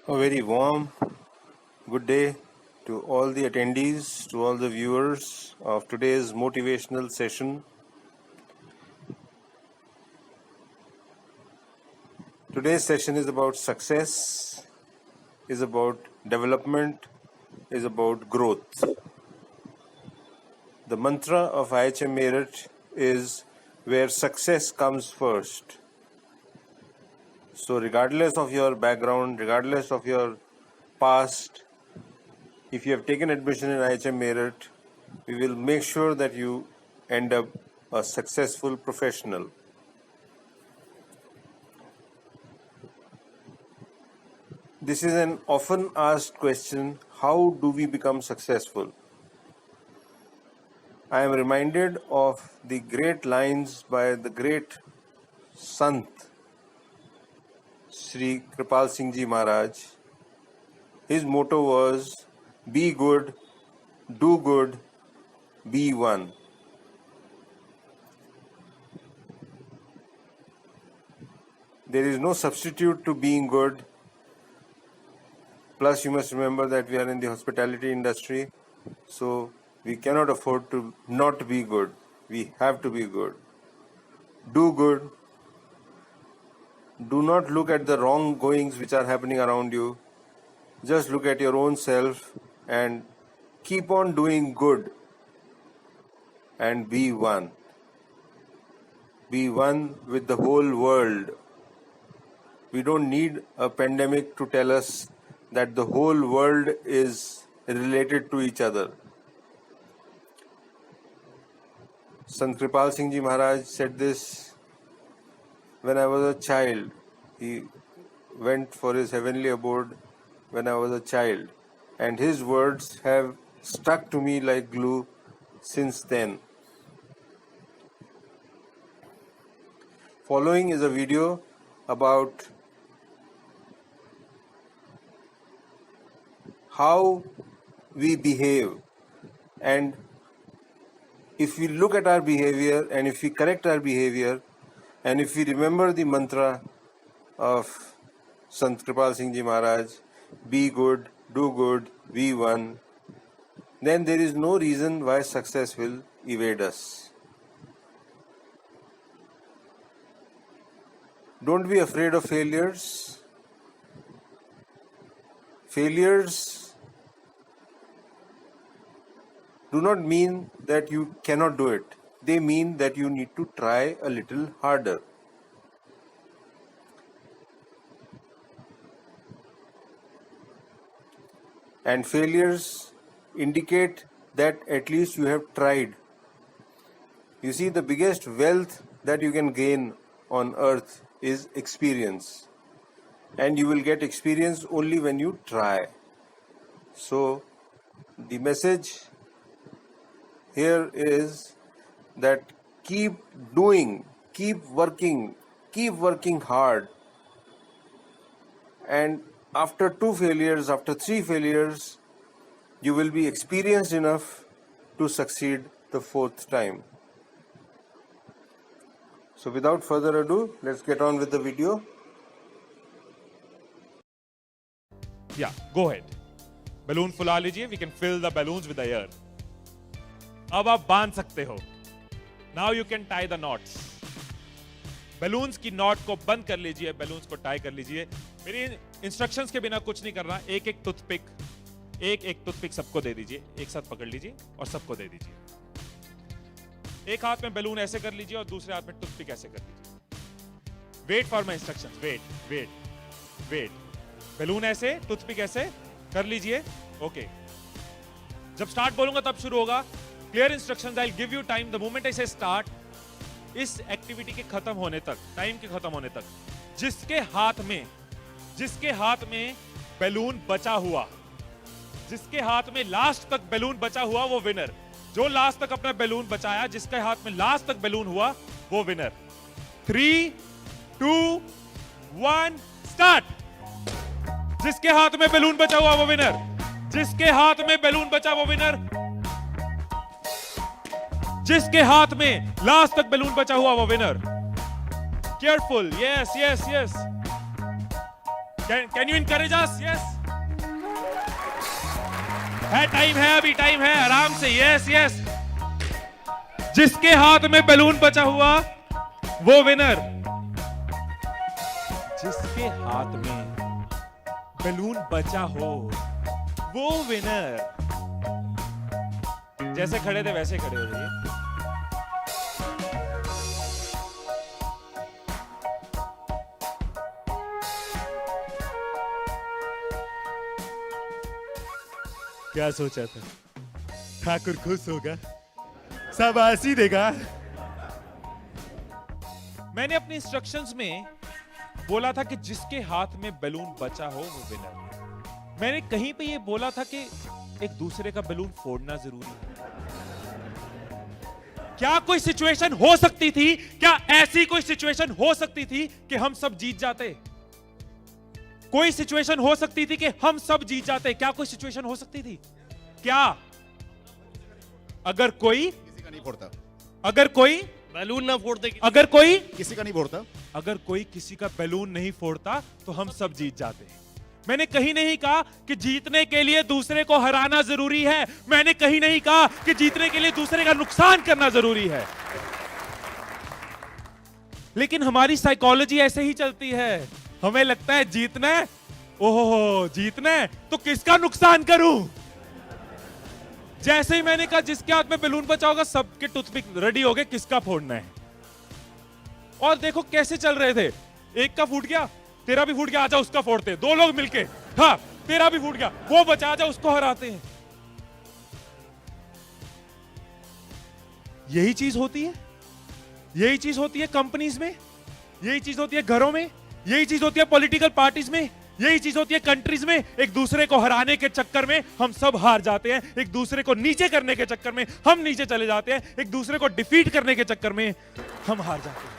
A very warm good day to all the attendees, to all the viewers of today's motivational session. Today's session is about success, is about development, is about growth. The mantra of IHM Meerut is where success comes first. So regardless of your background, regardless of your past, if you have taken admission in IHM Meerut, we will make sure that you end up a successful professional. This is an often asked question, how do we become successful? I am reminded of the great lines by the great Sant, Sri Kripal Singh Ji Maharaj. His motto was, be good, do good, be one. There is no substitute to being good. Plus, you must remember that we are in the hospitality industry, so we cannot afford to not be good. We have to be good. Do good. Do not look at the wronggoings which are happening around you. Just look at your own self and keep on doing good and be one. Be one with the whole world. We don't need a pandemic to tell us that the whole world is related to each other. Sant Kripal Singh Ji Maharaj said this when I was a child. He went for his heavenly abode when I was a child, and his words have stuck to me like glue since then. Following is a video about how we behave, and if we look at our behavior and if we correct our behavior and if we remember the mantra of Sant Kripal Singh Ji Maharaj, be good, do good, be one, then there is no reason why success will evade us. Don't be afraid of failures. Failures do not mean that you cannot do it. They mean that you need to try a little harder. And failures indicate that at least you have tried. You see, the biggest wealth that you can gain on earth is experience. And you will get experience only when you try. So, the message here is that keep doing, keep working hard. And after 2 failures, after 3 failures, you will be experienced enough to succeed the 4th time. So without further ado, let's get on with the video. Yeah, go ahead. Balloon फुला लीजिए. We can fill the balloons with the air. अब आप बांध सकते हो. Now you can tie the knots. Balloons की not को बंद कर लीजिए, बैलून्स को टाई कर लीजिए. मेरी इंस्ट्रक्शंस के बिना कुछ नहीं करना. एक एक टूथपिक सबको दे दीजिए. एक साथ पकड़ लीजिए और सबको दे दीजिए. एक हाथ में बैलून ऐसे कर लीजिए और दूसरे हाथ में टूथपिक ऐसे कर लीजिए. Wait for my instructions. Wait. Balloon ऐसे, टूथपिक ऐसे कर लीजिए. ओके. जब स्टार्ट बोलूंगा तब शुरू होगा. Clear instructions. I will give you time. The moment I से स्टार्ट, इस एक्टिविटी के खत्म होने तक, टाइम के खत्म होने तक, जिसके हाथ में बैलून बचा हुआ, जिसके हाथ में लास्ट तक बैलून बचा हुआ, वो विनर. जो लास्ट तक अपना बैलून बचाया, जिसके हाथ में लास्ट तक बैलून हुआ, वो विनर. 3, 2, 1 स्टार्ट. जिसके हाथ में बैलून बचा हुआ वो विनर. जिसके हाथ में बैलून बचा वो विनर. जिसके हाथ में लास्ट तक बैलून बचा हुआ वो winner. Careful. Yes. Can you encourage us? Yes. है टाइम है, अभी टाइम है, आराम से. Yes yes. जिसके हाथ में बैलून बचा हुआ वो विनर. जिसके हाथ में बैलून बचा हो वो विनर. जैसे खड़े थे वैसे खड़े हो जाइए. क्या सोचा था? ठाकुर खुश होगा, शाबाशी देगा. मैंने अपने इंस्ट्रक्शंस में बोला था कि जिसके हाथ में बैलून बचा हो वो विनर. मैंने कहीं पे ये बोला था कि एक दूसरे का बैलून फोड़ना जरूरी है. क्या कोई सिचुएशन हो सकती थी, क्या ऐसी कोई सिचुएशन हो सकती थी कि हम सब जीत जाते? कोई सिचुएशन हो सकती थी कि हम सब जीत जाते? क्या कोई सिचुएशन हो सकती थी? क्या? अगर कोई किसी का नहीं फोड़ता, अगर कोई बैलून ना फोड़ते, अगर कोई किसी का नहीं फोड़ता, अगर कोई किसी का बैलून नहीं फोड़ता तो हम सब जीत जाते. मैंने कहीं नहीं कहा कि जीतने के लिए दूसरे को हराना जरूरी है. मैंने कहीं नहीं कहा कि जीतने के लिए दूसरे का नुकसान करना जरूरी है. लेकिन हमारी साइकोलॉजी ऐसे ही चलती है. हमें लगता है जीतना है, ओहो जीतना है तो किसका नुकसान करूं. जैसे ही मैंने कहा जिसके हाथ में बैलून बचा होगा सबके टूथपिक रेडी हो गए किसका फोड़ना है. और देखो कैसे चल रहे थे. एक का फूट गया, तेरा भी फूट गया, आजा उसका फोड़ते. दो लोग मिलके, हाँ तेरा भी फूट गया, वो बचा, आजा उसको हराते हैं. यही चीज होती है. यही चीज होती है कंपनीज में, यही चीज होती है घरों में, यही चीज होती है पॉलिटिकल पार्टीज में, यही चीज होती है कंट्रीज में. एक दूसरे को हराने के चक्कर में हम सब हार जाते हैं. एक दूसरे को नीचे करने के चक्कर में हम नीचे चले जाते हैं. एक दूसरे को डिफीट करने के चक्कर में हम हार जाते हैं.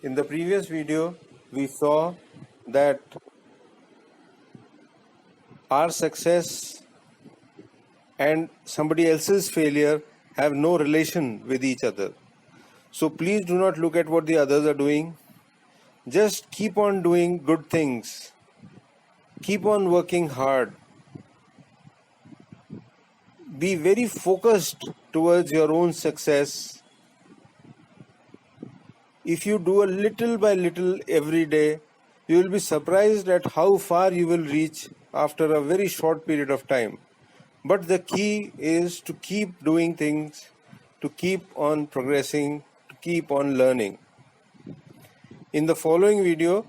In the previous video, we saw that our success and somebody else's failure have no relation with each other. So please do not look at what the others are doing. Just keep on doing good things. Keep on working hard. Be very focused towards your own success. If you do a little by little every day, you will be surprised at how far you will reach after a very short period of time. But the key is to keep doing things, to keep on progressing, to keep on learning. In the following video,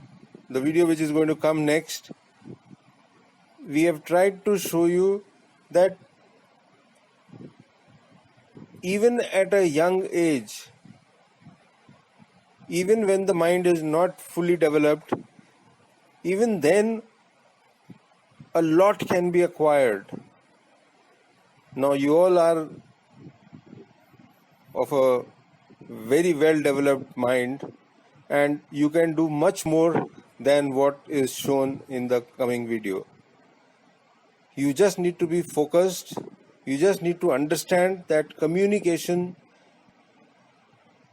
the video which is going to come next, we have tried to show you that even at a young age, even when the mind is not fully developed, even then a lot can be acquired. Now you all are of a very well developed mind and you can do much more than what is shown in the coming video. You just need to be focused. You just need to understand that communication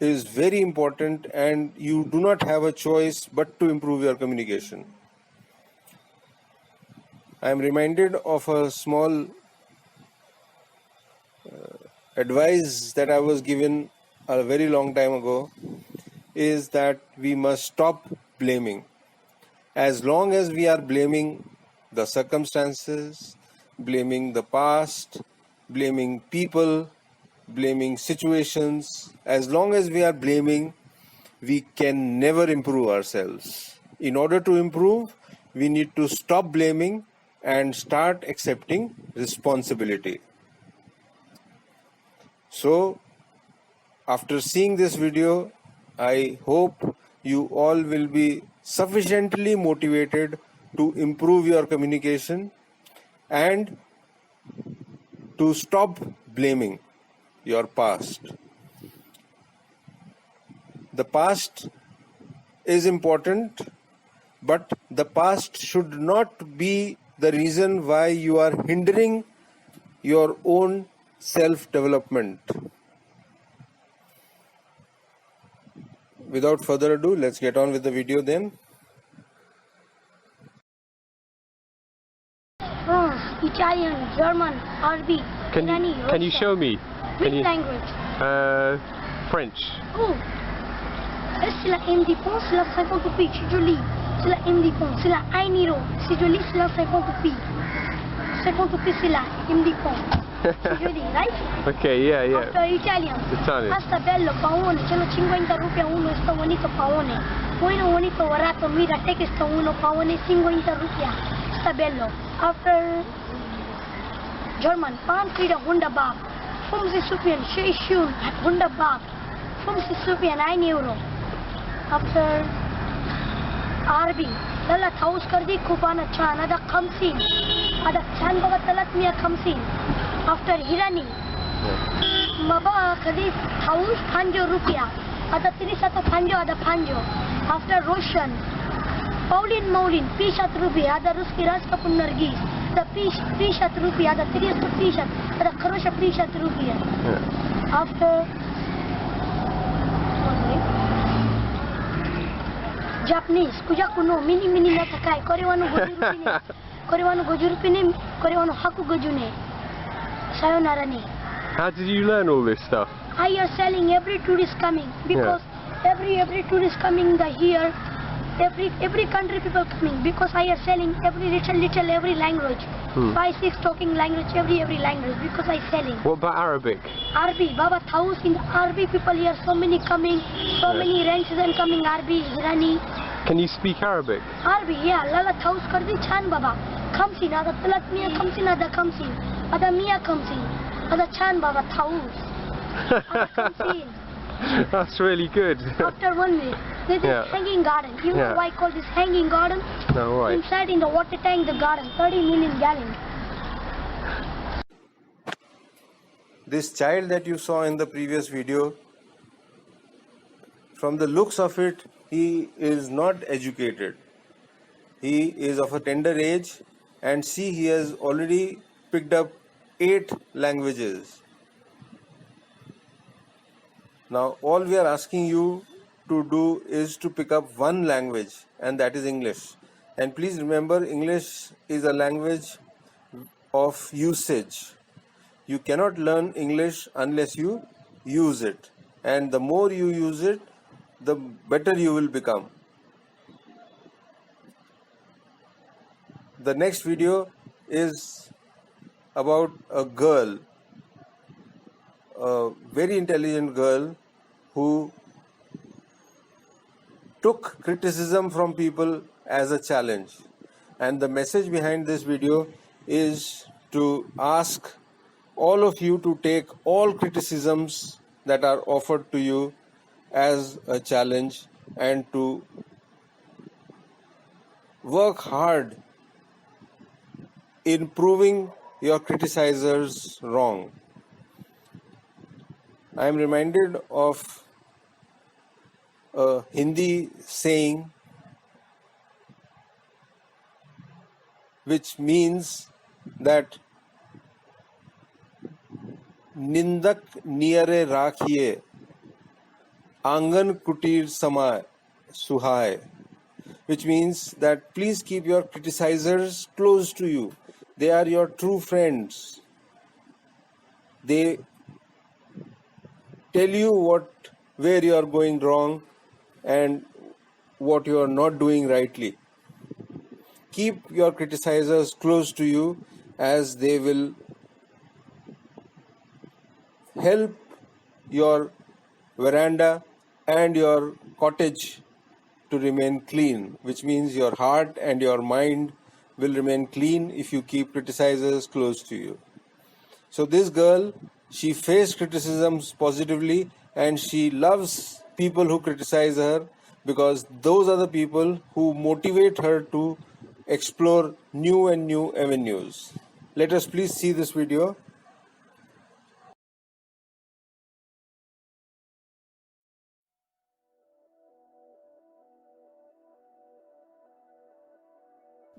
is very important and you do not have a choice but to improve your communication. I am reminded of a small advice that I was given a very long time ago, is that we must stop blaming. As long as we are blaming the circumstances, blaming the past, blaming people, blaming situations, as long as we are blaming, we can never improve ourselves. In order to improve, we need to stop blaming and start accepting responsibility. So, after seeing this video, I hope you all will be sufficiently motivated to improve your communication and to stop blaming your past. The past is important, but the past should not be the reason why you are hindering your own self-development. without further ado, let's get on with the video then. France, Italian, German, Arabic, Irani, Can you show me? Which language? French. Oh, c'est la M des ponts, c'est la 50 pays, c'est joli. C'est la M des ponts, c'est la 1 euro, c'est joli, c'est la 50 pays. 50 pays, c'est la M des ponts. C'est joli, right? Okay, yeah. After Italian. Italian. Pasta bello, paone, c'è 50 rupiah uno, sta bonito paone. Poi non bonito barato, mira, te che sta uno paone, 50 rupiah. Sta bello. After German, Pan Frieda Wunderbar. 75 schön, schön, wunderbar. 75 1 euro. After Arabic, Lala Thaus Kardi Kubana Chan, Ada Kamsin. Ada Chan Bagatalat Mia Kamsin. After Hirani, Maba Kadi Thaus Panjo Rupiah. Ada Tirisato Panjo, Ada Panjo. After Roshan, Paulin Maulin, Pishat Rupiah, Ada Ruski Raska Punargis. The Pishat Rupiah, Ada Tirisato Pishat, Ada Karosha Pishat Rupiah. After Japanese, kuja kuno, mini na takai, korewano gojurupine, korewano haku gojune, sayonara ni. How did you learn all this stuff? I are selling every tourist coming, because every tourist coming here, every country people coming, because I are selling every little every language, 5, 6 talking language, every language, because I selling. What about Arabic? Arabic, Baba Thaus in Arabic people here, so many coming, so many ranches and coming, Arabic, Irani. Can you speak Arabic? Arabic, yeah, Lala Thaus Kardi Chan Baba. Kamsin, Ada Talat Mia Kamsin, Ada Kamsin, Ada Mia Kamsin, Ada Chan Baba Thaus. Ada Kamsin. That's really good. After 1 minute, there is hanging garden. You know why I call this hanging garden? No, right. Inside in the water tank, the garden, 30 million gallons. This child that you saw in the previous video, from the looks of it, he is not educated. He is of a tender age, and see, he has already picked up 8 languages. Now, all we are asking you to do is to pick up one language, and that is English. And please remember, English is a language of usage. You cannot learn English unless you use it. And the more you use it, the better you will become. The next video is about a girl, a very intelligent girl who took criticism from people as a challenge. And the message behind this video is to ask all of you to take all criticisms that are offered to you as a challenge and to work hard in proving your criticizers wrong. I am reminded of a Hindi saying which means that निंदक नियरे राखिए आंगन कुटीर समाय सुहाय, which means that please keep your criticizers close to you. They are your true friends. They tell you where you are going wrong and what you are not doing rightly. Keep your criticizers close to you, as they will help your veranda and your cottage to remain clean, which means your heart and your mind will remain clean if you keep criticizers close to you. So this girl, she faced criticisms positively, and she loves people who criticize her, because those are the people who motivate her to explore new and new avenues. Let us please see this video.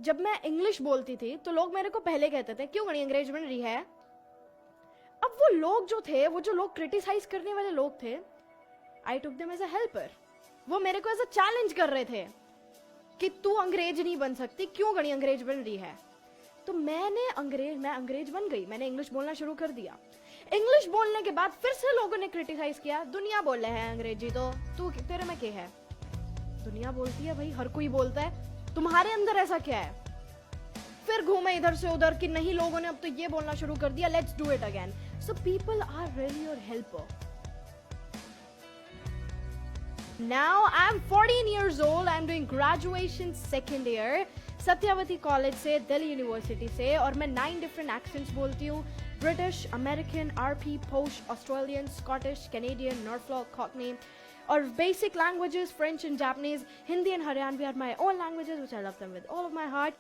जब मैं English बोलती थी तो लोग मेरे को पहले कहते थे क्यों गणी अंग्रेज बन रही है। अब वो लोग जो थे, वो जो लोग क्रिटिसाइज करने वाले लोग थे, I took them as a helper. वो मेरे को ऐसा चैलेंज कर रहे थे कि तू अंग्रेज नहीं बन सकती, क्यों गणी अंग्रेज बन रही है। तो मैं अंग्रेज बन गई, मैंने इंग्लिश बोलना शुरू कर दिया। इंग्लिश बोलने के बाद फिर से लोगों ने क्रिटिसाइज किया, दुनिया बोले हैं अंग्रेजी, तो तू तेरे में क्या है। दुनिया बोलती है भाई, हर कोई बोलता है, तुम्हारे अंदर ऐसा क्या है। फिर घूमे इधर से उधर कि नहीं, लोगों ने अब तो ये बोलना शुरू कर दिया, let's do it again. So people are really your helper. Now I'm 14 years old. I'm doing graduation second year. Satyavati college से, दिल्ली यूनिवर्सिटी से, और मैं 9 डिफरेंट एक्सेंट्स बोलती हूँ। British, American, RP, posh, Australian, Scottish, Canadian, Norfolk, cockney, और basic languages French and Japanese, Hindi and Haryanvi are my own languages which I love them with all of my heart.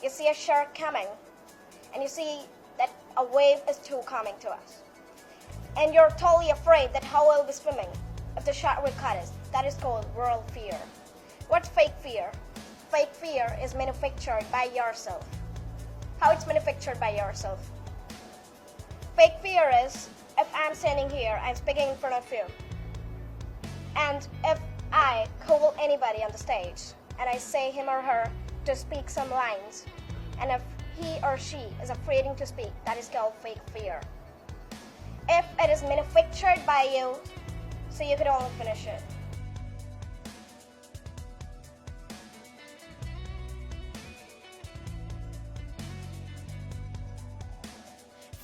You see a shark coming, and you see that a wave is too coming to us. And you're totally afraid that how we'll be swimming if the shark will cut us. That is called world fear. What's fake fear? Fake fear is manufactured by yourself. How it's manufactured by yourself? Fake fear is, if I'm standing here, I'm speaking in front of you, and if I call anybody on the stage, and I say him or her to speak some lines, and if he or she is afraid to speak, that is called fake fear. If it is manufactured by you, so you could only finish it.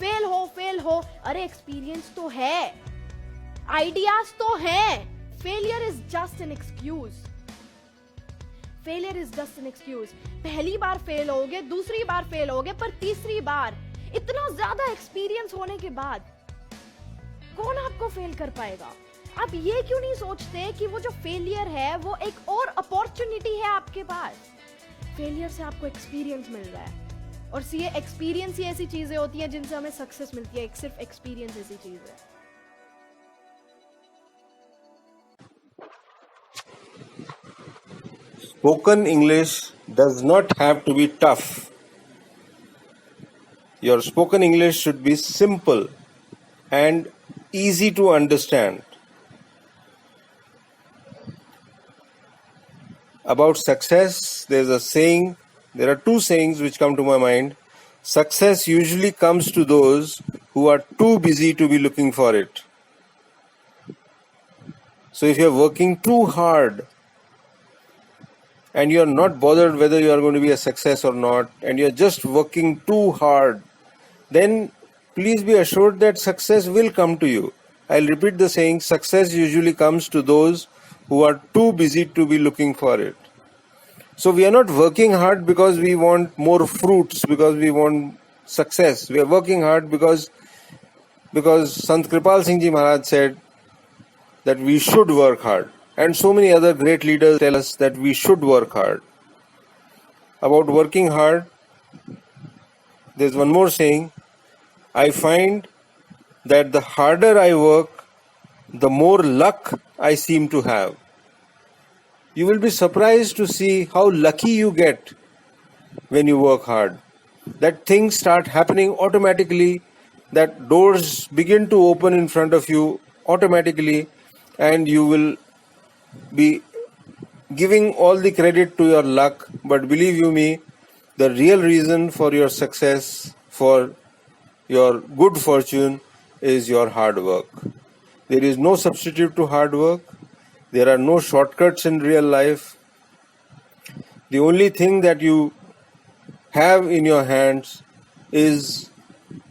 Fail हो, अरे experience तो है, ideas तो हैं। Failure is just an excuse. Failure is just an excuse. पहली बार fail होगे, दूसरी बार fail होगे, पर तीसरी बार इतना ज्यादा एक्सपीरियंस होने के बाद कौन आपको फेल कर पाएगा। आप ये क्यों नहीं सोचते कि वो जो फेलियर है वो एक और अपॉर्चुनिटी है आपके पास। फेलियर से आपको एक्सपीरियंस मिल रहा है, और ये एक्सपीरियंस ही ऐसी चीजें होती हैं जिनसे हमें सक्सेस मिलती है। सिर्फ एक्सपीरियंस ऐसी चीज है। Spoken English does not have to be tough. Your spoken English should be simple and easy to understand. About success, there are two sayings which come to my mind. Success usually comes to those who are too busy to be looking for it. So if you're working too hard, and you're not bothered whether you are going to be a success or not, and you're just working too hard, then please be assured that success will come to you. I'll repeat the saying, success usually comes to those who are too busy to be looking for it. So we are not working hard because we want more fruits, because we want success. We are working hard because Sant Kripal Singh Ji Maharaj said that we should work hard. And so many other great leaders tell us that we should work hard. About working hard, there's one more saying. I find that the harder I work, the more luck I seem to have. You will be surprised to see how lucky you get when you work hard. That things start happening automatically, that doors begin to open in front of you automatically, and you will be giving all the credit to your luck. But believe you me, the real reason for your success, for your good fortune, is your hard work. There is no substitute to hard work. There are no shortcuts in real life. The only thing that you have in your hands is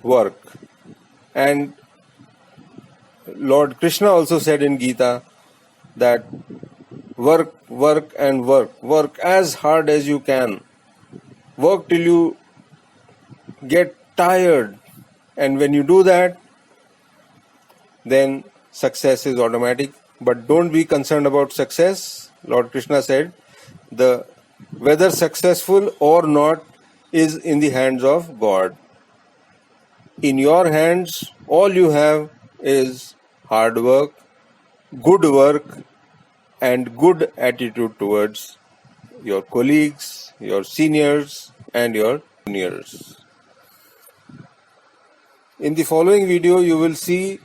work. And Lord Krishna also said in Gita that work, work and work. Work as hard as you can. Work till you get tired. And when you do that, then success is automatic. But don't be concerned about success. Lord Krishna said, whether successful or not is in the hands of God. In your hands, all you have is hard work, good work and good attitude towards your colleagues, your seniors, and your juniors. In the following video, you will see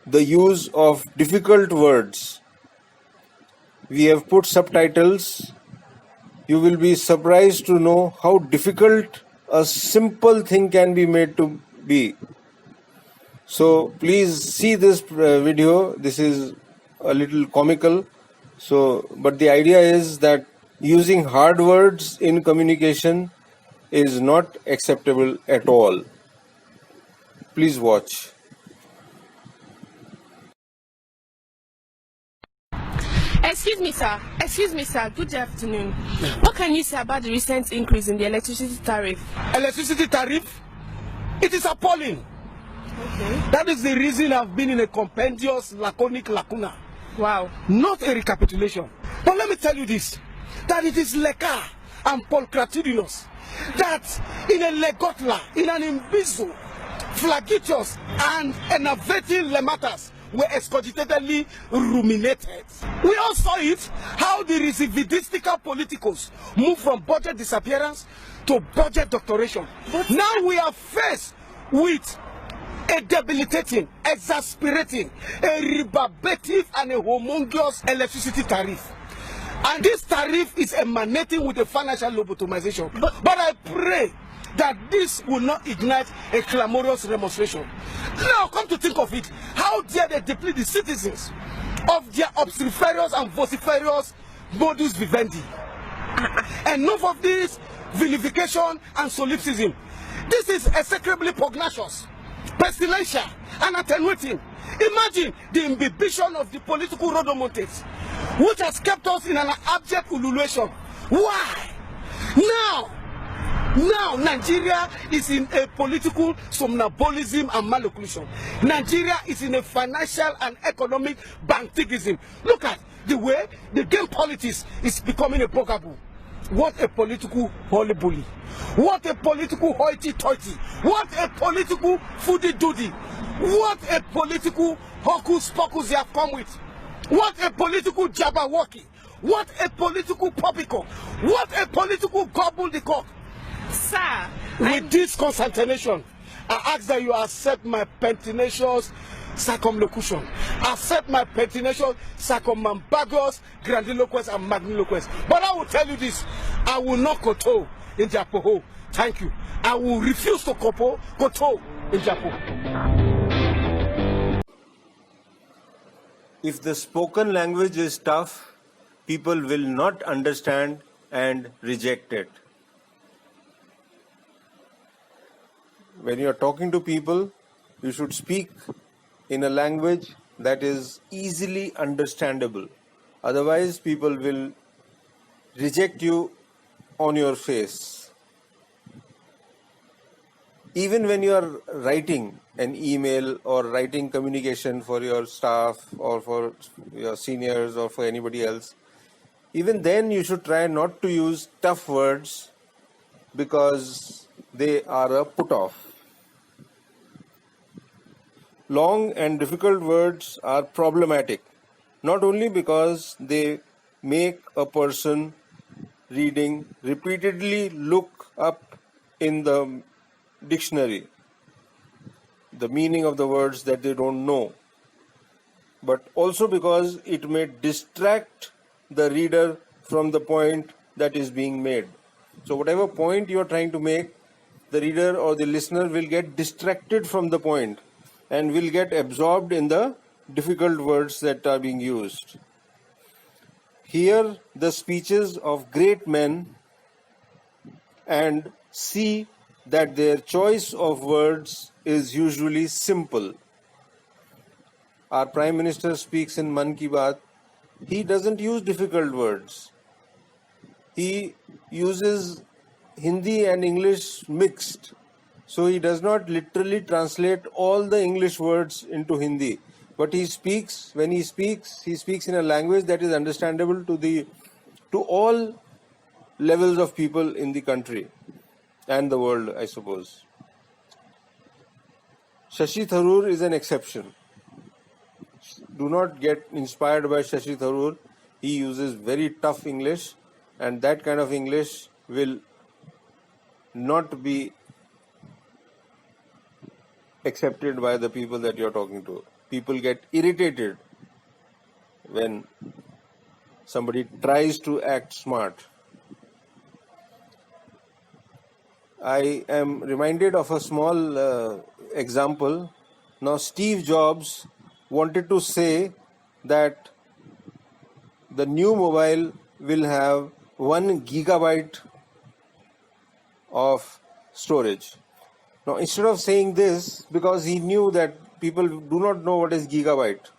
the use of difficult words. We have put subtitles. You will be surprised to know how difficult a simple thing can be made to be. So please see this video. This is a little comical. But the idea is that using hard words in communication is not acceptable at all. Please watch. Excuse me, sir. Excuse me, sir. Good afternoon. What can you say about the recent increase in the electricity tariff? Electricity tariff? It is appalling. Okay. That is the reason I've been in a compendious, laconic lacuna. Wow. Not a recapitulation. But let me tell you this, that it is leca and pulchritudinous that in a legotla, in an imbizo, flagitious and enervating lematas were excogitatedly ruminated. We all saw it, how the recidivistical politicos move from budget disappearance to budget doctoration. Now we are faced with a debilitating, exasperating, a rebarbative and a humongous electricity tariff. And this tariff is emanating with a financial lobotomization. But I pray that this will not ignite a clamorous demonstration. Now, come to think of it, how dare they deplete the citizens of their obstreperous and vociferous modus vivendi? Enough of this vilification and solipsism. This is execrably pugnacious, pestilential, and attenuating. Imagine the imbibition of the political rodomontes, which has kept us in an abject ululation. Why? Now Nigeria is in a political somnambulism and malocclusion. Nigeria is in a financial and economic bantigism. Look at the way the game politics is becoming a bugaboo. What a political holy-bully. What a political hoity-toity. What a political foodie-doody. What a political hocus-pocus they have come with. What a political jabberwocky. What a political poppycock. What a political gobbledygook. Sir, With this consternation, I ask that you accept my pertinacious circumlocution. Accept my pertinacious circumambiguous, grandiloquence, and magniloquence. But I will tell you this, I will not koto in Japoho. Thank you. I will refuse to koto in Japo. If the spoken language is tough, people will not understand and reject it. When you are talking to people, you should speak in a language that is easily understandable. Otherwise, people will reject you on your face. Even when you are writing an email or writing communication for your staff or for your seniors or for anybody else, even then you should try not to use tough words because they are a put-off. Long and difficult words are problematic, not only because they make a person reading repeatedly look up in the dictionary the meaning of the words that they don't know, but also because it may distract the reader from the point that is being made. So whatever point you are trying to make, the reader or the listener will get distracted from the point and will get absorbed in the difficult words that are being used. Hear the speeches of great men and see that their choice of words is usually simple. Our Prime Minister speaks in Man Ki Baat. He doesn't use difficult words. He uses Hindi and English mixed. So he does not literally translate all the English words into Hindi. But when he speaks in a language that is understandable to all levels of people in the country and the world, I suppose. Shashi Tharoor is an exception. do not get inspired by Shashi Tharoor. He uses very tough English, and that kind of English will not be accepted by the people that you're talking to. People get irritated when somebody tries to act smart. I am reminded of a small example. Now, Steve Jobs wanted to say that the new mobile will have 1 gigabyte of storage. Now, instead of saying this, because he knew that people do not know what is gigabyte,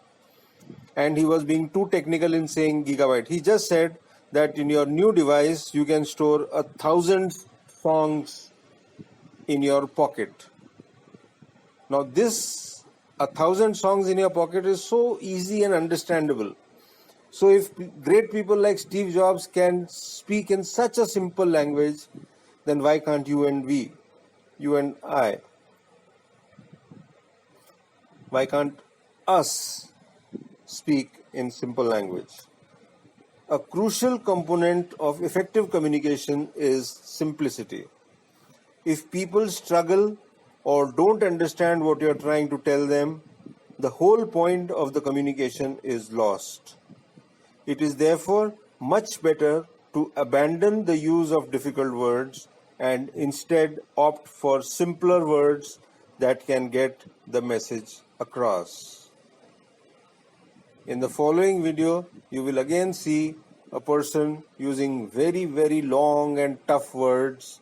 and he was being too technical in saying gigabyte, he just said that in your new device you can store 1,000 songs in your pocket. Now, this 1,000 songs in your pocket is so easy and understandable. So if great people like Steve Jobs can speak in such a simple language, then why can't you and we, you and I? Why can't us speak in simple language? A crucial component of effective communication is simplicity. If people struggle or don't understand what you're trying to tell them, the whole point of the communication is lost. It is therefore much better to abandon the use of difficult words and instead opt for simpler words that can get the message across. In the following video, you will again see a person using very, very long and tough words,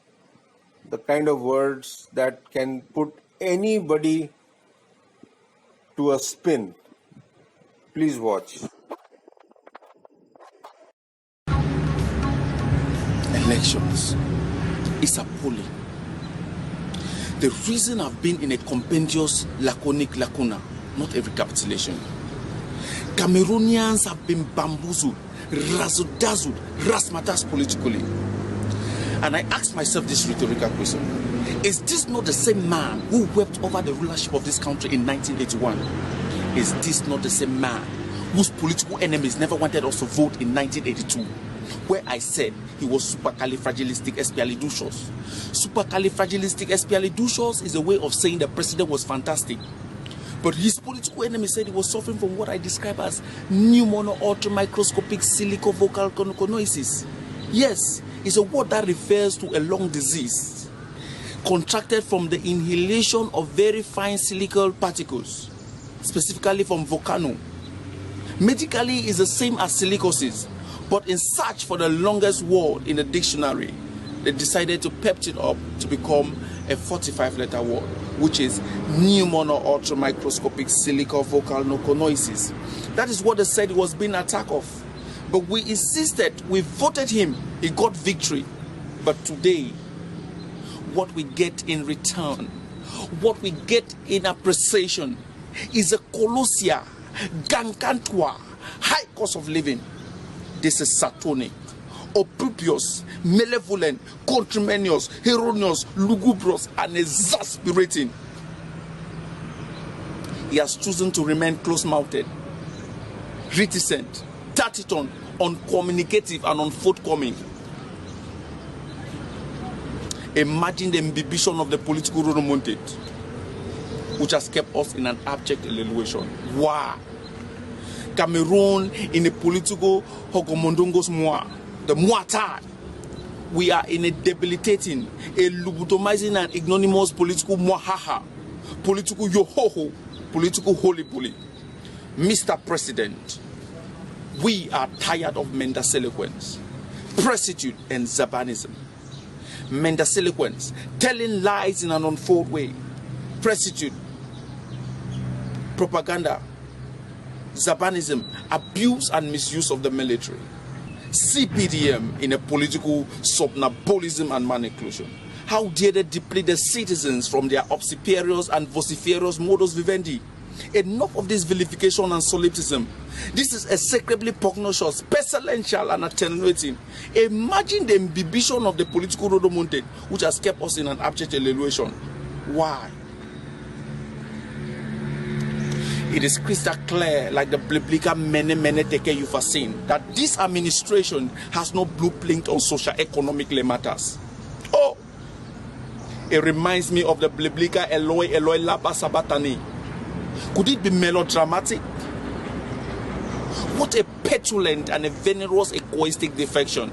the kind of words that can put anybody to a spin. Please watch. Elections is appalling. The reason I've been in a compendious, laconic lacuna, not a recapitulation. Cameroonians have been bamboozled, razzle-dazzled, razzmatazz politically. And I ask myself this rhetorical question. Is this not the same man who wept over the rulership of this country in 1981? Is this not the same man whose political enemies never wanted us to vote in 1982? Where I said he was supercalifragilisticexpialidocious. Supercalifragilisticexpialidocious is a way of saying the president was fantastic. But his political enemy said he was suffering from what I describe as pneumono ultramicroscopic silicovocal connoisses. Yes, it's a word that refers to a lung disease contracted from the inhalation of very fine silical particles, specifically from volcano. Medically, it's the same as silicosis, but in search for the longest word in the dictionary, they decided to pep it up to become a 45-letter word, which is pneumono ultramicroscopic silicovocal connoisses. That is what they said he was being attacked of. But we insisted, we voted him, he got victory. But today, what we get in return, what we get in appreciation is a colossia, gangantua, high cost of living. This is satanic, obsequious, malevolent, contumacious, erroneous, lugubrious, and exasperating. He has chosen to remain close-mouthed, reticent, taciturn, uncommunicative, and unforthcoming. Imagine the ambition of the political rodomontade, which has kept us in an abject elevation. Wow! Cameroon in a political hogomondongos moi, the moitard. We are in a debilitating, a lobotomizing and ignominious political mohaha, political yohoho, political holy bully. Mr. President, we are tired of mendaciliquence, prestitute, and zabanism. Mendaciliquence, telling lies in an unfold way, prestitute, propaganda, zabanism, abuse and misuse of the military, CPDM in a political somnambulism and manipulation. How dare they deplete the citizens from their obsequious and vociferous modus vivendi? Enough of this vilification and solipsism. This is execrably pugnacious, pestilential, and attenuating. Imagine the imbibition of the political rodomontade, which has kept us in an abject elevation. Why? it is crystal clear, like the biblical many teke you've seen, that this administration has no blueprint on social economic matters. Oh, it reminds me of the biblical Eloi laba sabatani. Could it be melodramatic? What a petulant and a venomous egoistic defection.